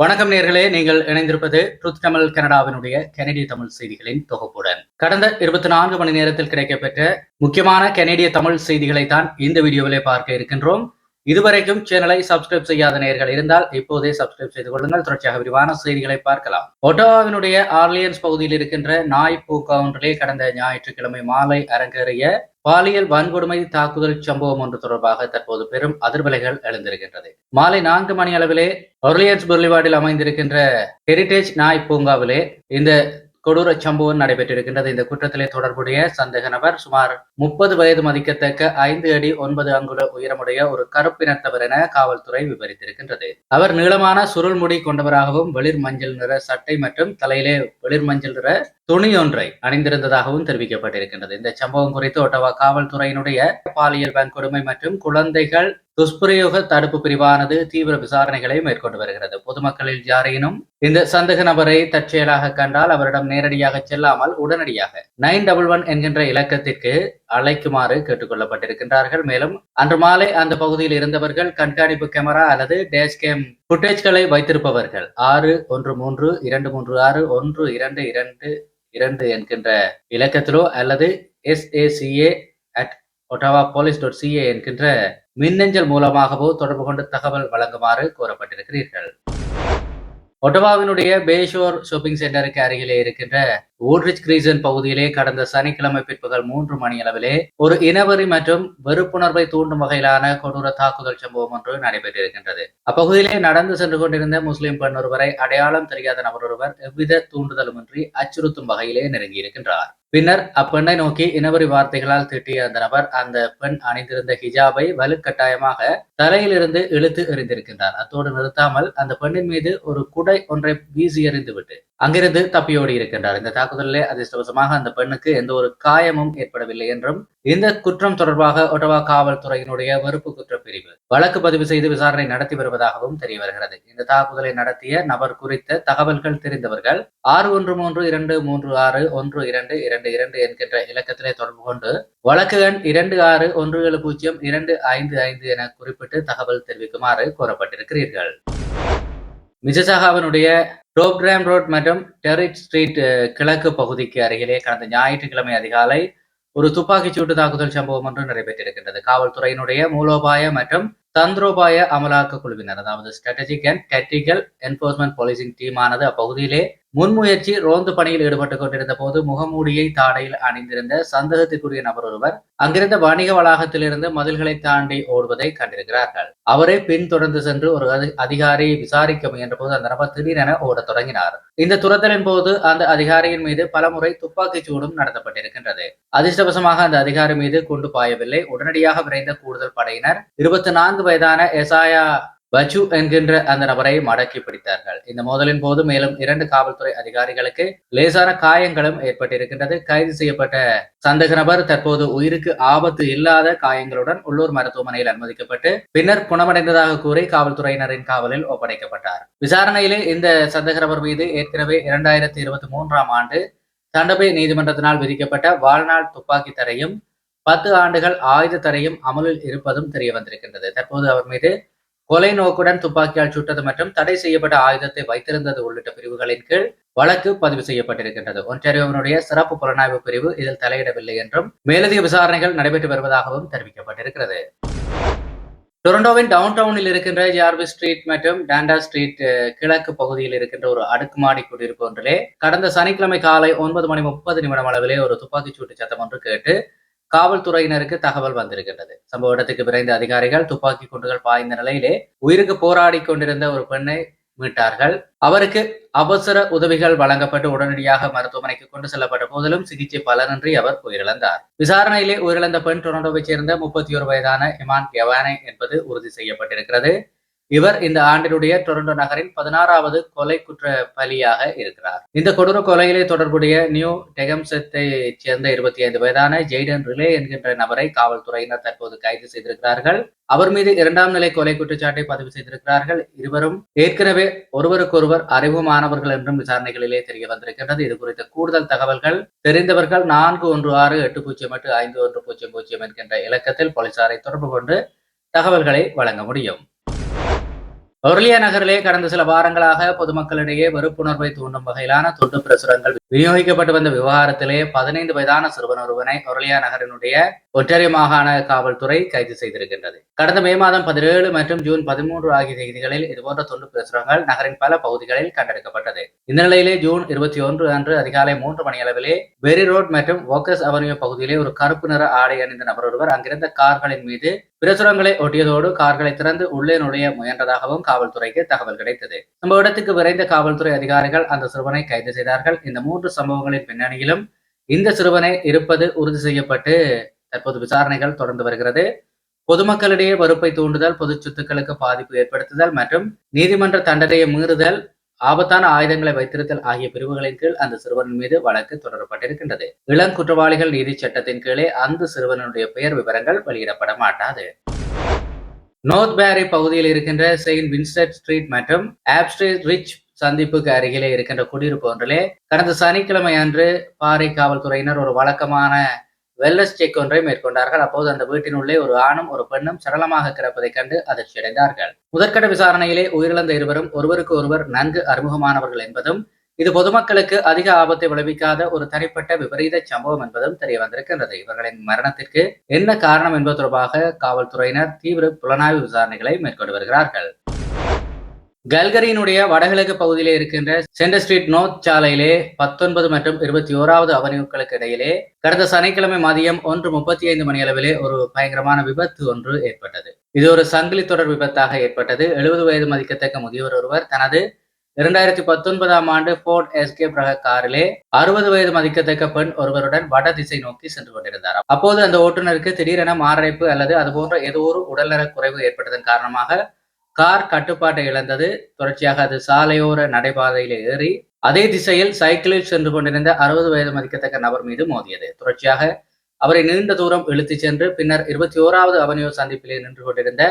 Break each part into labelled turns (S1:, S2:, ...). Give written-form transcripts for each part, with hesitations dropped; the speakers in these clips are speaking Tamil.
S1: வணக்கம் நேர்களே, நீங்கள் இணைந்திருப்பது ட்ரூத் தமிழ் கனடாவினுடைய கனடிய தமிழ் செய்திகளின் தொகுப்புடன். கடந்த 24 மணி நேரத்தில் கிடைக்கப்பெற்ற முக்கியமான கனடிய தமிழ் செய்திகளை தான் இந்த வீடியோவிலே பார்க்க இருக்கின்றோம். இதுவரைக்கும் சேனலை சப்ஸ்கிரைப் செய்யாத நேயர்கள் இருந்தால் இப்போதே சப்ஸ்கிரைப் செய்து கொள்ளுங்கள். தொடர்ச்சியாக விரிவான செய்திகளை பார்க்கலாம். ஒட்டாவாவினுடைய ஆர்லியன்ஸ் பகுதியில் இருக்கின்ற நாய் பூங்கா ஒன்றிலே கடந்த ஞாயிற்றுக்கிழமை மாலை அரங்கேறிய பாலியல் வன்கொடுமை தாக்குதல் சம்பவம் ஒன்று தொடர்பாக தற்போது பெரும் அதிர்வலைகள் எழுந்திருக்கின்றது. மாலை 4 மணி அளவிலே ஒர்லியன்ஸ் புர்லிவார்டில் அமைந்திருக்கின்ற ஹெரிடேஜ் நாய் பூங்காவிலே இந்த கொடூர சம்பவம் நடைபெற்றிருக்கின்றது. இந்த குற்றத்திலே தொடர்புடைய சந்தேக நபர் சுமார் 30 வயது மதிக்கத்தக்க 5 அடி 9 அங்குல உயரமுடைய ஒரு கருப்பினத்தவர் என காவல்துறை விவரித்திருக்கின்றது. அவர் நீளமான சுருள் முடி கொண்டவராகவும் வெளிர் மஞ்சள் நிற சட்டை மற்றும் தலையிலே வெளிர் மஞ்சள் நிற துணி ஒன்றை அணிந்திருந்ததாகவும் தெரிவிக்கப்பட்டிருக்கின்றது. இந்த சம்பவம் குறித்து ஒட்டவா காவல்துறையினுடைய பாலியல் வன்கொடுமை மற்றும் குழந்தைகள் துஷ்பிரயோக தடுப்பு பிரிவானது தீவிர விசாரணைகளை மேற்கொண்டு வருகிறது. பொதுமக்களில் யாரேனும் இந்த சந்தேக நபரை தற்செயலாக கண்டால் அவரிடம் நேரடியாக செல்லாமல் உடனடியாக 911 என்கின்ற இலக்கத்திற்கு அழைக்குமாறு கேட்டுக் கொள்ளப்பட்டிருக்கின்றார்கள். மேலும் அன்று மாலை அந்த பகுதியில் இருந்தவர்கள் கண்காணிப்பு கேமரா அல்லது டேஷ்கேம் புட்டேஜ்களை வைத்திருப்பவர்கள் 613236122 என்கின்ற இலக்கத்திலோ அல்லது saca@ottawapolice.ca என்கின்ற மின்னஞ்சல் மூலமாகவோ தொடர்பு கொண்டு தகவல் வழங்குமாறு கோரப்பட்டிருக்கிறீர்கள். ஒட்டவாவினுடைய பேஷோர் ஷாப்பிங் சென்டருக்கு அருகிலே இருக்கின்ற ஊட்ரிச் கிரீசன் பகுதியிலே கடந்த சனிக்கிழமை பிற்பகல் 3 மணி அளவிலே ஒரு இனவெறி மற்றும் வெறுப்புணர்வை தூண்டும் வகையிலான கொடூர தாக்குதல் சம்பவம் ஒன்று நடைபெற்றிருக்கின்றது. அப்பகுதியிலே நடந்து சென்று கொண்டிருந்த முஸ்லிம் பெண் ஒருவரை அடையாளம் தெரியாத நபர் ஒருவர் எவ்வித தூண்டுதலுமின்றி அச்சுறுத்தும் வகையிலே நெருங்கியிருக்கின்றார். பின்னர் அப்பெண்ணை நோக்கி இனவெறி வார்த்தைகளால் திட்டிய அந்த நபர் அந்த பெண் அணிந்திருந்த ஹிஜாபை வலுக்கட்டாயமாக தலையிலிருந்து இழுத்து எறிந்திருக்கின்றார். அத்தோடு நிறுத்தாமல் அந்த பெண்ணின் மீது ஒரு குடை ஒன்றை வீசி எறிந்துவிட்டு அங்கிருந்து தப்பியோடி இருக்கின்றார். இந்த தாக்குதலிலே அதிர்ஷ்டவசமாக அந்த பெண்ணுக்கு எந்த ஒரு காயமும் ஏற்படவில்லை என்றும் இந்த குற்றம் தொடர்பாக ஒட்டவா காவல்துறையினுடைய வெறுப்பு குற்றப்பிரிவு வழக்கு பதிவு செய்து விசாரணை நடத்தி வருவதாகவும் தெரிய வருகிறது. இந்த தாக்குதலை நடத்திய நபர் குறித்த தகவல்கள் தெரிந்தவர்கள் 6131361222 என்கின்ற இலக்கத்திலே தொடர்பு கொண்டு வழக்கு எண் 26170255 என குறிப்பிட்டு தகவல் தெரிவிக்குமாறு கோரப்பட்டிருக்கிறீர்கள். மிசிசாகாவினுடைய டோப்கிராம் ரோட் மற்றும் டெரிட் ஸ்ட்ரீட் கிழக்கு பகுதிக்கு அருகிலே கடந்த ஞாயிற்றுக்கிழமை அதிகாலை ஒரு துப்பாக்கிச் சூட்டு தாக்குதல் சம்பவம் ஒன்று நடைபெற்றிருக்கின்றது. காவல்துறையினுடைய மூலோபாய மற்றும் தந்திரோபாய அமலாக்க குழுவினர், அதாவது strategic and tactical enforcement policing டீமானது அப்பகுதியிலே முன்முயற்சி ரோந்து பணியில் ஈடுபட்டுக் கொண்டிருந்த போது முகமூடியை தாடையில் அணிந்திருந்த சந்தேகத்திற்குரிய நபர் ஒருவர் அங்கிருந்த வணிக வளாகத்திலிருந்து மதில்களை தாண்டி ஓடுவதை கண்டிருக்கிறார்கள். அவரை பின்தொடர்ந்து சென்று ஒரு அதிகாரி விசாரிக்க முயன்ற போது அந்த நபர் திடீரென ஓடத் தொடங்கினார். இந்த துரத்தலின் போது அந்த அதிகாரியின் மீது பலமுறை துப்பாக்கிச் சூடும் நடத்தப்பட்டிருக்கின்றது. அதிர்ஷ்டவசமாக அந்த அதிகாரி மீது குண்டு பாயவில்லை. உடனடியாக விரைந்த கூடுதல் படையினர் 24 வயதான எசாயா பச்சு என்கின்ற அந்த நபரை மடக்கி பிடித்தார்கள். இந்த மோதலின் போது மேலும் 2 காவல்துறை அதிகாரிகளுக்கு லேசான காயங்களும் ஏற்பட்டிருக்கின்றது. கைது செய்யப்பட்ட சந்தேக நபர் தற்போது உயிருக்கு ஆபத்து இல்லாத காயங்களுடன் உள்ளூர் மருத்துவமனையில் அனுமதிக்கப்பட்டு பின்னர் குணமடைந்ததாக கூறி காவல்துறையினரின் காவலில் ஒப்படைக்கப்பட்டார். விசாரணையிலே இந்த சந்தேக நபர் மீது ஏற்கனவே 2023ஆம் ஆண்டு தண்டபை நீதிமன்றத்தினால் விதிக்கப்பட்ட வாழ்நாள் துப்பாக்கி தடையும் 10 ஆண்டுகள் ஆயுத தடையும் அமலில் இருப்பதும் தெரிய வந்திருக்கின்றது. தற்போது அவர் மீது கொலை நோக்குடன் துப்பாக்கியால் சுட்டது மற்றும் தடை செய்யப்பட்ட ஆயுதத்தை வைத்திருந்தது உள்ளிட்ட பிரிவுகளின் கீழ் வழக்கு பதிவு செய்யப்பட்டிருக்கின்றது. ஒன்டாரியோவினுடைய சிறப்பு புலனாய்வு பிரிவு இதில் தலையிடவில்லை என்றும் மேலதிக விசாரணைகள் நடைபெற்று வருவதாகவும் தெரிவிக்கப்பட்டிருக்கிறது. டொரண்டோவின் டவுன் டவுனில் இருக்கின்ற ஜார்விஸ் ஸ்ட்ரீட் மற்றும் டாண்டா ஸ்ட்ரீட் கிழக்கு பகுதியில் இருக்கின்ற ஒரு அடுக்குமாடி குடியிருப்பு ஒன்றிலே கடந்த சனிக்கிழமை காலை 9:30 அளவிலே ஒரு துப்பாக்கிச் சூட்டு சத்தம் ஒன்று கேட்டு காவல்துறையினருக்கு தகவல் வந்திருக்கின்றது. சம்பவ இடத்துக்கு விரைந்த அதிகாரிகள் துப்பாக்கி குண்டுகள் பாய்ந்த நிலையிலே உயிருக்கு போராடி கொண்டிருந்த ஒரு பெண்ணை மீட்டார்கள். அவருக்கு அவசர உதவிகள் வழங்கப்பட்டு உடனடியாக மருத்துவமனைக்கு கொண்டு செல்லப்பட்ட போதிலும் சிகிச்சை பலனின்றி அவர் உயிரிழந்தார். விசாரணையிலே உயிரிழந்த பெண் டொரண்டோவைச் சேர்ந்த 31 வயதான இமான் கெவானே என்பது உறுதி செய்யப்பட்டிருக்கிறது. இவர் இந்த ஆண்டினுடைய டொரண்டோ நகரின் 16வது கொலை குற்ற பலியாக இருக்கிறார். இந்த கொடூர கொலையிலே தொடர்புடைய நியூ டெகம்சத்தை சேர்ந்த 25 வயதான ஜெய்டன் ரிலே என்கின்ற நபரை காவல்துறையினர் தற்போது கைது செய்திருக்கிறார்கள். அவர் மீது 2ஆம் நிலை கொலை குற்றச்சாட்டை பதிவு செய்திருக்கிறார்கள். இருவரும் ஏற்கனவே ஒருவருக்கொருவர் அறிமுகமானவர்கள் என்றும் விசாரணைகளிலே தெரிய வந்திருக்கின்றது. இது குறித்த கூடுதல் தகவல்கள் தெரிந்தவர்கள் 4168085100 என்கின்ற இலக்கத்தில் போலீசாரை தொடர்பு கொண்டு தகவல்களை வழங்க முடியும். ஒர்லியா நகரிலே கடந்த சில வாரங்களாக பொதுமக்களிடையே வெறுப்புணர்வை தூண்டும் வகையிலான துண்டு பிரசுரங்கள் விநியோகிக்கப்பட்டு வந்த விவகாரத்திலே 15 வயதான சிறுவன் ஒருவனை ஒர்லியா நகரினுடைய ஒன்றாரியோ மாகாண காவல்துறை கைது செய்திருக்கின்றது. கடந்த மே மாதம் 17 மற்றும் ஜூன் 13 ஆகிய தேதிகளில் இதுபோன்ற துண்டு பிரசுரங்கள் நகரின் பல பகுதிகளில் கண்டெடுக்கப்பட்டது. இந்த நிலையிலே ஜூன் 21 அன்று அதிகாலை 3 மணியளவிலே பெரி ரோட் மற்றும் வோக்கஸ் அவென்யூ பகுதியிலே ஒரு கருப்பு நிற ஆடை அணிந்த நபர் ஒருவர் அங்கிருந்த கார்களின் மீது பிரசுரங்களை ஒட்டியதோடு கார்களை திறந்து உள்ளே நுழைய முயன்றதாகவும் காவல்துறைக்கு தகவல் கிடைத்தது. சம்பவ இடத்துக்கு விரைந்த காவல்துறை அதிகாரிகள் அந்த சிறுவனை கைது செய்தார்கள். இந்த 3 சம்பவங்களின் பின்னணியிலும் இந்த சிறுவனை இருப்பது உறுதி செய்யப்பட்டு தற்போது விசாரணைகள் தொடர்ந்து வருகிறது. பொதுமக்களிடையே வெறுப்பை தூண்டுதல், பொது சொத்துக்களுக்கு பாதிப்பு ஏற்படுத்துதல் மற்றும் நீதிமன்ற தண்டனையை மீறுதல், ஆபத்தான ஆயுதங்களை வைத்திருத்தல் ஆகிய பிரிவுகளின் கீழ் அந்த சிறுவனின் மீது வழக்கு தொடரப்பட்டிருக்கின்றது. இளம் குற்றவாளிகள் நீதி சட்டத்தின் கீழே அந்த சிறுவனுடைய பெயர் விவரங்கள் வெளியிடப்பட மாட்டாது. நோர்த் பேரி பகுதியில் இருக்கின்ற செயின்ட் வின்ஸ்டட் ஸ்ட்ரீட் மற்றும் ஆப்ஸ்ட்ரீட் ரிச் சந்திப்புக்கு அருகிலே இருக்கின்ற குடியிருப்பு ஒன்றிலே கடந்த சனிக்கிழமை அன்று பாரி காவல்துறையினர் ஒரு வழக்கமான வெல்னஸ் செக் ஒன்றை மேற்கொண்டார்கள். அப்போது அந்த வீட்டினுள்ளே ஒரு ஆணும் ஒரு பெண்ணும் சரளமாக கிடப்பதைக் கண்டு அதிர்ச்சியடைந்தார்கள். முதற்கட்ட விசாரணையிலே உயிரிழந்த இருவரும் ஒருவருக்கு ஒருவர் நன்கு அறிமுகமானவர்கள் என்பதும் இது பொதுமக்களுக்கு அதிக ஆபத்தை விளைவிக்காத ஒரு தனிப்பட்ட விபரீத சம்பவம் என்பதும் தெரிய வந்திருக்கின்றது. இவர்களின் மரணத்திற்கு என்ன காரணம் என்பது தொடர்பாக காவல்துறையினர் தீவிர புலனாய்வு விசாரணைகளை மேற்கொண்டு வருகிறார்கள். கல்கரியினுடைய வடகிழக்கு பகுதியிலே இருக்கின்ற சென்டர் ஸ்ட்ரீட் நோர்த் சாலையிலே 19 மற்றும் 21வது அவென்யூக்களுக்கு இடையிலே கடந்த சனிக்கிழமை மதியம் 1:35 மணியளவிலே ஒரு பயங்கரமான விபத்து ஒன்று ஏற்பட்டது. இது ஒரு சங்கிலி தொடர் விபத்தாக ஏற்பட்டது. 70 வயது மதிக்கத்தக்க முதியவர் ஒருவர் தனது 2019ஆம் ஆண்டு போர்ட் எஸ்கேப் ரக காரிலே 60 வயது மதிக்கத்தக்க பெண் ஒருவருடன் வட திசை நோக்கி சென்று கொண்டிருந்தார். அப்போது அந்த ஓட்டுநருக்கு திடீரென மாரடைப்பு அல்லது அதுபோன்ற ஏதோ ஒரு உடல்நலக் குறைவு ஏற்பட்டதன் காரணமாக கார் கட்டுப்பாட்டை இழந்தது. தொடர்ச்சியாக அது சாலையோர நடைபாதையிலே ஏறி அதே திசையில் சைக்கிளில் சென்று கொண்டிருந்த 60 வயது மதிக்கத்தக்க நபர் மீது மோதியது. தொடர்ச்சியாக அவரை நீண்ட தூரம் இழுத்துச் சென்று பின்னர் 21வது அவென்யூ சந்திப்பிலே நின்று கொண்டிருந்த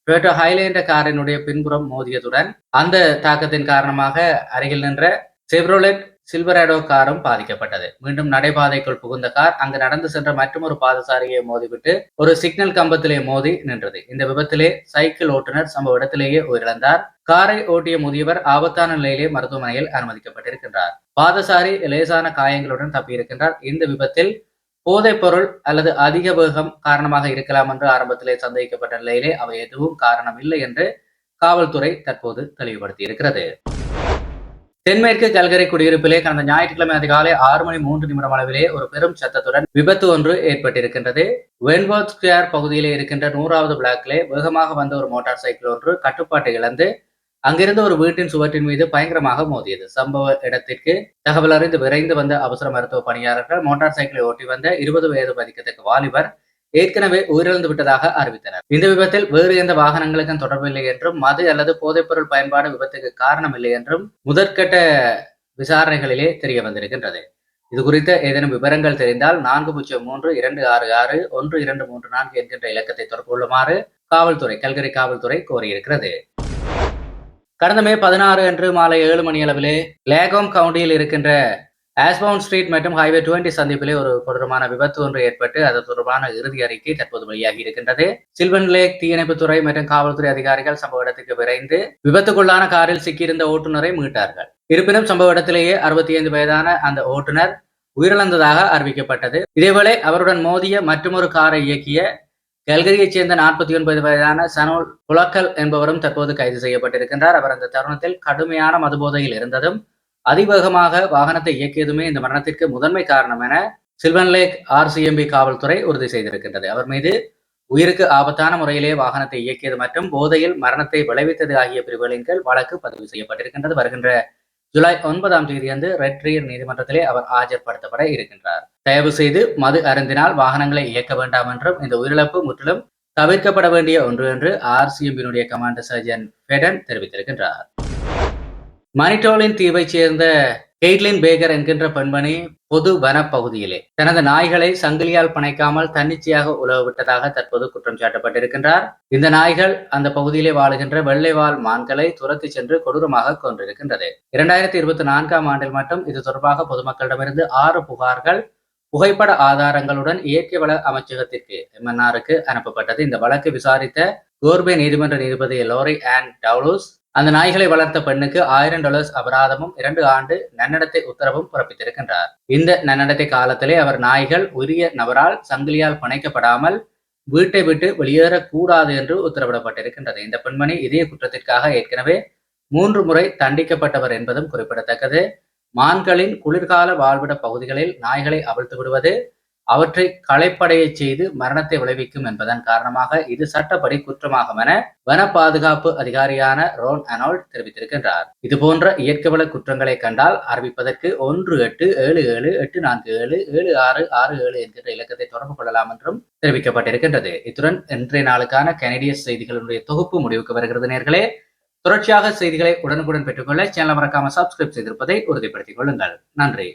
S1: டொயோட்டா ஹைலேண்ட் காரினுடைய பின்புறம் மோதியதுடன் அந்த தாக்கத்தின் காரணமாக அருகில் நின்ற செவ்ரோலெட் சில்வராடோ காரும் பாதிக்கப்பட்டது. மீண்டும் நடைபாதைக்குள் புகுந்த கார் அங்கு நடந்து சென்ற மற்றொரு பாதசாரியை மோதிவிட்டு ஒரு சிக்னல் கம்பத்திலே மோதி நின்றது. இந்த விபத்திலே சைக்கிள் ஓட்டுநர் சம்பவ இடத்திலேயே உயிரிழந்தார். காரை ஓட்டிய முதியவர் ஆபத்தான நிலையிலே மருத்துவமனையில் அனுமதிக்கப்பட்டிருக்கின்றார். பாதசாரி லேசான காயங்களுடன் தப்பியிருக்கின்றார். இந்த விபத்தில் போதைப் பொருள் அல்லது அதிக வேகம் காரணமாக இருக்கலாம் என்று ஆரம்பத்திலே சந்தேகிக்கப்பட்ட நிலையிலே அவை எதுவும் காரணம் இல்லை என்று காவல்துறை தற்போது தெளிவுபடுத்தி இருக்கிறது. தென்மேற்கு கல்கரி குடியிருப்பிலே கடந்த ஞாயிற்றுக்கிழமை அதிகாலை 6:03 அளவிலே ஒரு பெரும் சத்தத்துடன் விபத்து ஒன்று ஏற்பட்டிருக்கின்றது. வென்வர்த் ஸ்கொயர் பகுதியிலே இருக்கின்ற 100வது பிளாக்கிலே வேகமாக வந்த ஒரு மோட்டார் சைக்கிள் ஒன்று கட்டுப்பாட்டை இழந்து அங்கிருந்த ஒரு வீட்டின் சுவற்றின் மீது பயங்கரமாக மோதியது. சம்பவ இடத்திற்கு தகவல் அறிந்து விரைந்து வந்த அவசர மருத்துவ பணியாளர்கள் மோட்டார் சைக்கிளை ஓட்டி வந்த 20 வயது மதிக்கத்தக்க வாலிபர் ஏற்கனவே உயிரிழந்து விட்டதாக அறிவித்தனர். இந்த விபத்தில் வேறு எந்த வாகனங்களுக்கும் தொடர்பில்லை என்றும் மது அல்லது போதைப்பொருள் பயன்பாடு விபத்துக்கு காரணம் இல்லை என்றும் முதற்கட்ட விசாரணைகளிலே தெரிய வந்திருக்கின்றது. இது குறித்த ஏதேனும் விவரங்கள் தெரிந்தால் 4032661234 என்கின்ற இலக்கத்தை தொடர்பு கொள்ளுமாறு கல்கரி காவல்துறை கோரியிருக்கிறது. கடந்த மே 16 அன்று மாலை 7 மணி அளவிலே லேகோம் கவுண்டியில் இருக்கின்ற ஆஸ்பவுண்ட் ஸ்ட்ரீட் மற்றும் ஹைவே 20 சந்திப்பிலே ஒரு கொடூரமான விபத்து ஒன்று ஏற்பட்டு அது தொடர்பான இறுதி அறிக்கை தற்போது வெளியாகி இருக்கின்றது. சில்வன் லேக் தீயணைப்புத்துறை மற்றும் காவல்துறை அதிகாரிகள் சம்பவ இடத்துக்கு விரைந்து விபத்துக்குள்ளான காரில் சிக்கியிருந்த ஓட்டுநரை மீட்டார்கள். இருப்பினும் சம்பவ இடத்திலேயே 65 வயதான அந்த ஓட்டுநர் உயிரிழந்ததாக அறிவிக்கப்பட்டது. இதேவேளை அவருடன் மோதிய மற்றொரு காரை இயக்கிய கல்கரியைச் சேர்ந்த 49 வயதான சனோல் புலக்கல் என்பவரும் தற்போது கைது செய்யப்பட்டிருக்கின்றார். அவர் அந்த தருணத்தில் கடுமையான மதுபோதையில் இருந்ததும் அதிவேகமாக வாகனத்தை இயக்கியதுமே இந்த மரணத்திற்கு முதன்மை காரணம் என சில்வன் லேக் RCMP காவல்துறை உறுதி செய்திருக்கின்றது. அவர் மீது உயிருக்கு ஆபத்தான முறையிலே வாகனத்தை இயக்கியது மற்றும் போதையில் மரணத்தை விளைவித்தது ஆகிய பிரிவுகளின் கீழ் வழக்கு பதிவு செய்யப்பட்டிருக்கின்றது. வருகின்ற ஜூலை 9ஆம் தேதியன்று ரெட் ரியர் நீதிமன்றத்திலே அவர் ஆஜர்படுத்தப்பட இருக்கின்றார். தயவு செய்து மது அருந்தினால் வாகனங்களை இயக்க வேண்டாம் என்றும் இந்த உயிரிழப்பு முற்றிலும் தவிர்க்கப்பட வேண்டிய ஒன்று என்று RCMP கமாண்டர் சர்ஜன் ஃபெடன் தெரிவித்திருக்கின்றார். மனிட்டோலின் தீவைச் சேர்ந்த கெய்ட்லின் பேகர் என்கின்ற பெண்மணி பொது வன பகுதியிலே தனது நாய்களை சங்கிலியால் பிணைக்காமல் தன்னிச்சையாக உலவ விட்டதாக தற்போது குற்றம் சாட்டப்பட்டிருக்கின்றார். இந்த நாய்கள் அந்த பகுதியிலே வாழுகின்ற வெள்ளைவால் மான்களை துரத்தி சென்று கொடூரமாக கொன்றிருக்கின்றது. 2024ஆம் ஆண்டில் மட்டும் இது தொடர்பாக பொதுமக்களிடமிருந்து 6 புகார்கள் புகைப்பட ஆதாரங்களுடன் இயற்கை வள அமைச்சகத்திற்கு MNRக்கு அனுப்பப்பட்டது. இந்த வழக்கு விசாரித்த கோர்பே நீதிமன்ற நீதிபதி லோரி ஆன் டவுலூஸ் அந்த நாய்களை வளர்த்த பெண்ணுக்கு $1000 அபராதமும் 2 ஆண்டு நன்னடத்தை உத்தரவும் பிறப்பித்திருக்கின்றார். இந்த நன்னடத்தை காலத்திலே அவர் நாய்கள் உரிய நபரால் சங்கிலியால் பிணைக்கப்படாமல் வீட்டை விட்டு வெளியேறக்கூடாது என்று உத்தரவிடப்பட்டிருக்கின்றது. இந்த பெண்மணி இதே குற்றத்திற்காக ஏற்கனவே 3 முறை தண்டிக்கப்பட்டவர் என்பதும் குறிப்பிடத்தக்கது. மான்களின் குளிர்கால வாழ்விட பகுதிகளில் நாய்களை அவிழ்த்து விடுவது அவற்றை களைப்படைய செய்து மரணத்தை விளைவிக்கும் என்பதன் காரணமாக இது சட்டப்படி குற்றமாகும் என வன பாதுகாப்பு அதிகாரியான ரோன் அனால்ட் தெரிவித்திருக்கின்றார். இதுபோன்ற இயற்கை வள குற்றங்களை கண்டால் அறிவிப்பதற்கு 187744776667 என்கிற இலக்கத்தை தொடர்பு கொள்ளலாம் என்றும் தெரிவிக்கப்பட்டிருக்கின்றது. இத்துடன் இன்றைய நாளுக்கான கனடிய செய்திகளுடைய தொகுப்பு முடிவுக்கு வருகிறது. நேர்களே, தொடர்ச்சியாக செய்திகளை உடனுக்குடன் பெற்றுக்கொள்ள சேனலை மறக்காம சப்ஸ்கிரைப் செய்திருப்பதை உறுதிப்படுத்திக் கொள்ளுங்கள். நன்றி.